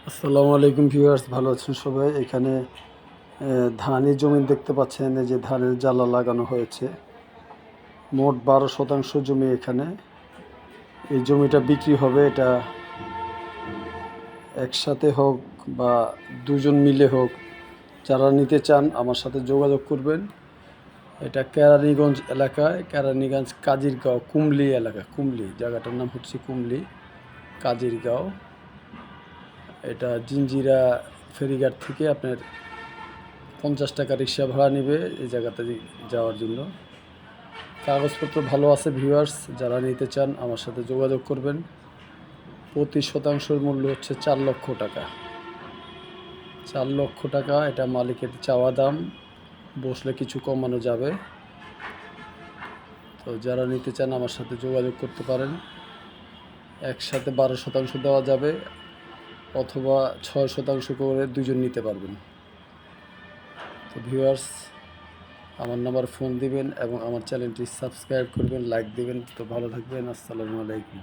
আসসালামু আলাইকুম ভিউয়ার্স, ভালো আছেন সবাই। এখানে ধানের জমি দেখতে পাচ্ছেন, এই যে ধানের জ্বালা লাগানো হয়েছে। মোট 12 শতাংশ জমি এখানে। এই জমিটা বিক্রি হবে, এটা একসাথে হোক বা দুজন মিলে হোক, যারা নিতে চান আমার সাথে যোগাযোগ করবেন। এটা কেরানীগঞ্জ এলাকায়, কেরানীগঞ্জ কাজিরগাঁও কুমলি এলাকা, কুমলি জায়গাটার নাম হচ্ছে কুমলি কাজিরগাঁও। এটা জিঞ্জিরা ফেরিঘাট থেকে আপনার 50 টাকা রিক্সা ভাড়া নেবে এই জায়গাতে যাওয়ার জন্য। কাগজপত্র ভালো আছে ভিউয়ার্স, যারা নিতে চান আমার সাথে যোগাযোগ করবেন। প্রতি শতাংশের মূল্য হচ্ছে 4 লক্ষ টাকা। 4 লক্ষ টাকা এটা মালিকের চাওয়া দাম, বসলে কিছু কমানো যাবে। তো যারা নিতে চান আমার সাথে যোগাযোগ করতে পারেন। একসাথে 12 শতাংশ দেওয়া যাবে, অথবা 6 শতাংশ করে দুজন নিতে পারবেন। তো ভিউয়ার্স, আমার নাম্বার ফোন দিবেন এবং আমার চ্যানেলটি সাবস্ক্রাইব করবেন, লাইক দিবেন। তো ভালো থাকবেন। আসসালামু আলাইকুম।